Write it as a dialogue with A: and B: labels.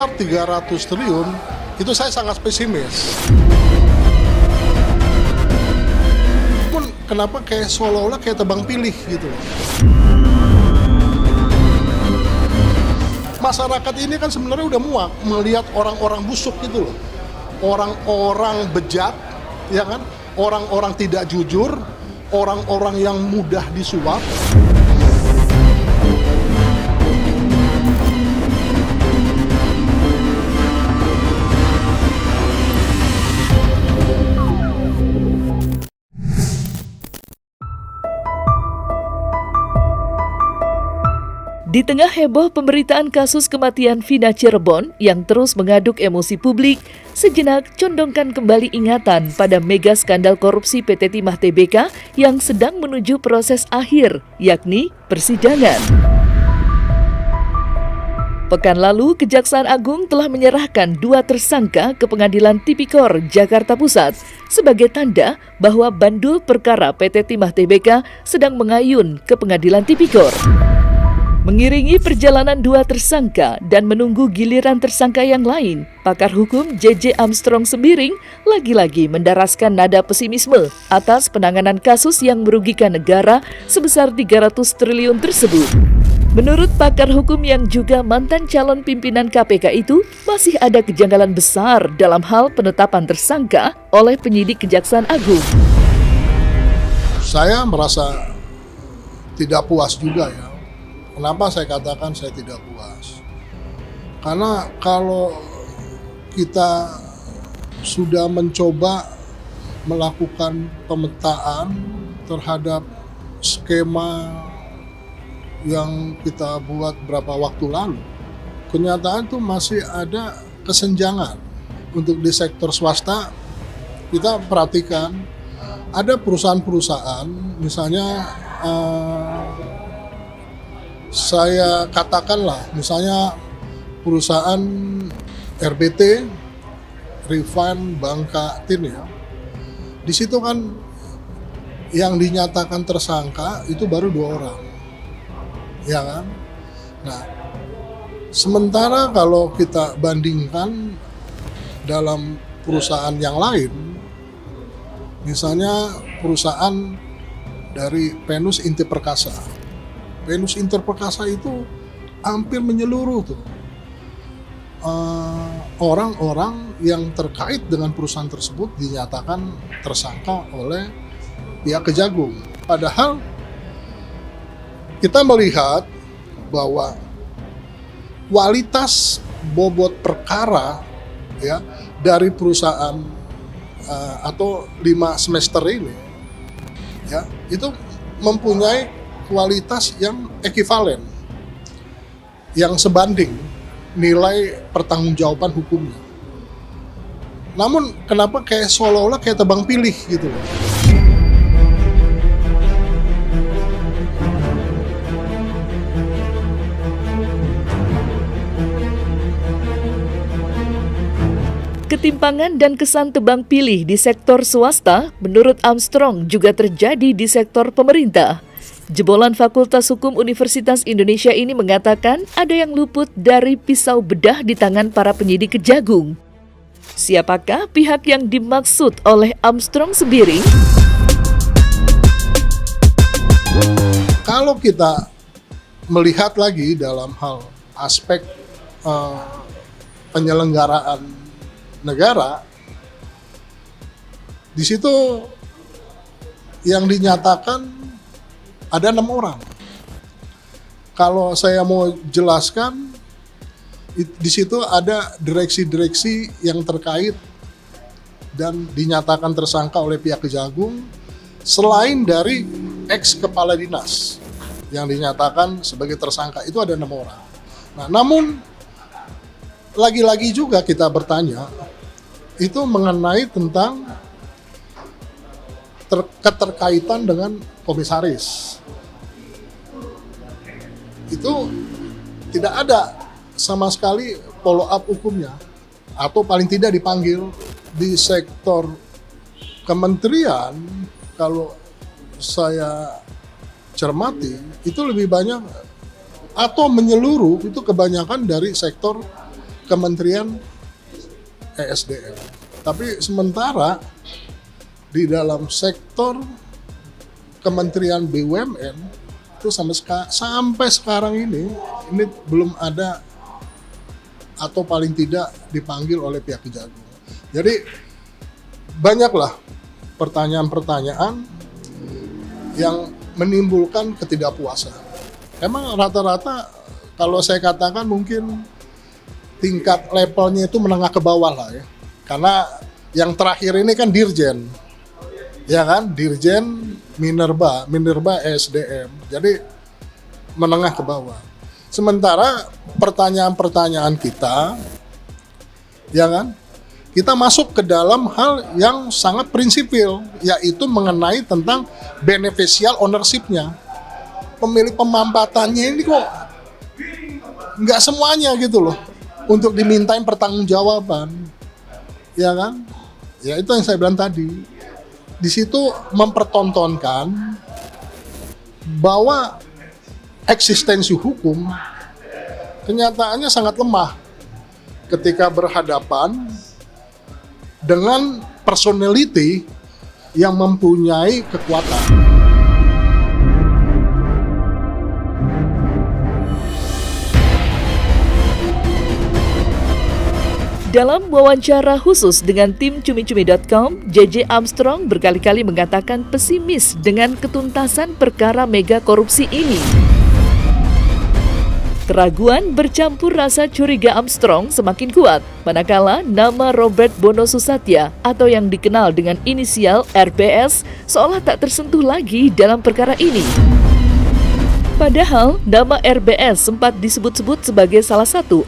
A: 300 triliun itu saya sangat pesimis. Pun kenapa kayak seolah-olah kayak tebang pilih gitu loh. Masyarakat ini kan sebenarnya udah muak melihat orang-orang busuk gitu loh. Orang-orang bejat, ya kan? Orang-orang tidak jujur, orang-orang yang mudah disuap.
B: Di tengah heboh pemberitaan kasus kematian Vina Cirebon yang terus mengaduk emosi publik, sejenak condongkan kembali ingatan pada mega skandal korupsi PT Timah Tbk yang sedang menuju proses akhir, yakni persidangan. Pekan lalu, Kejaksaan Agung telah menyerahkan 2 tersangka ke Pengadilan Tipikor Jakarta Pusat sebagai tanda bahwa bandul perkara PT Timah Tbk sedang mengayun ke Pengadilan Tipikor. Mengiringi perjalanan 2 tersangka dan menunggu giliran tersangka yang lain, pakar hukum JJ Armstrong Sembiring lagi-lagi mendaraskan nada pesimisme atas penanganan kasus yang merugikan negara sebesar 300 triliun tersebut. Menurut pakar hukum yang juga mantan calon pimpinan KPK itu, masih ada kejanggalan besar dalam hal penetapan tersangka oleh penyidik Kejaksaan Agung.
A: Saya merasa tidak puas juga ya. Kenapa saya katakan saya tidak puas? Karena kalau kita sudah mencoba melakukan pemetaan terhadap skema yang kita buat berapa waktu lalu, kenyataan tuh masih ada kesenjangan. Untuk di sektor swasta, kita perhatikan ada perusahaan-perusahaan, misalnya saya katakanlah misalnya perusahaan RBT, Refine Bangka Tin ya. Di situ kan yang dinyatakan tersangka itu baru 2 orang. Ya kan? Nah, sementara kalau kita bandingkan dalam perusahaan yang lain, misalnya perusahaan dari Venus Inti Perkasa. Venus Interperkasa itu hampir menyeluruh tuh orang-orang yang terkait dengan perusahaan tersebut dinyatakan tersangka oleh pihak Kejagung. Padahal kita melihat bahwa kualitas bobot perkara ya dari perusahaan atau 5 semester ini ya itu mempunyai kualitas yang ekivalen, yang sebanding nilai pertanggungjawaban hukumnya. Namun kenapa kayak seolah-olah kayak tebang pilih gitu loh.
B: Ketimpangan dan kesan tebang pilih di sektor swasta, menurut Armstrong juga terjadi di sektor pemerintah. Jebolan Fakultas Hukum Universitas Indonesia ini mengatakan ada yang luput dari pisau bedah di tangan para penyidik Kejagung. Siapakah pihak yang dimaksud oleh Armstrong Sembiring?
A: Kalau kita melihat lagi dalam hal aspek penyelenggaraan negara, di situ yang dinyatakan ada 6 orang. Kalau saya mau jelaskan, di situ ada direksi-direksi yang terkait dan dinyatakan tersangka oleh pihak Kejagung, selain dari ex kepala dinas yang dinyatakan sebagai tersangka itu ada 6 orang. Nah, namun lagi-lagi juga kita bertanya itu mengenai tentang keterkaitan dengan komisaris. Itu tidak ada sama sekali follow up hukumnya atau paling tidak dipanggil. Di sektor kementerian kalau saya cermati itu lebih banyak atau menyeluruh itu kebanyakan dari sektor Kementerian ESDM. Tapi sementara di dalam sektor Kementerian BUMN itu sampai sekarang ini belum ada atau paling tidak dipanggil oleh pihak Kejagung. Jadi banyaklah pertanyaan-pertanyaan yang menimbulkan ketidakpuasan. Emang rata-rata kalau saya katakan mungkin tingkat levelnya itu menengah ke bawah lah ya. Karena yang terakhir ini kan Dirjen. Ya kan, Dirjen Minerba ESDM. Jadi menengah ke bawah. Sementara pertanyaan-pertanyaan kita, ya kan, kita masuk ke dalam hal yang sangat prinsipil, yaitu mengenai tentang beneficial ownership-nya. Pemilik pemampatannya ini kok nggak semuanya gitu loh, untuk dimintain pertanggungjawaban, ya kan? Ya itu yang saya bilang tadi. Di situ mempertontonkan bahwa eksistensi hukum kenyataannya sangat lemah ketika berhadapan dengan personality yang mempunyai kekuatan.
B: Dalam wawancara khusus dengan tim cumi-cumi.com, JJ Armstrong berkali-kali mengatakan pesimis dengan ketuntasan perkara mega korupsi ini. Keraguan bercampur rasa curiga Armstrong semakin kuat, manakala nama Robert Bono Susatya atau yang dikenal dengan inisial RBS seolah tak tersentuh lagi dalam perkara ini. Padahal nama RBS sempat disebut-sebut sebagai salah satu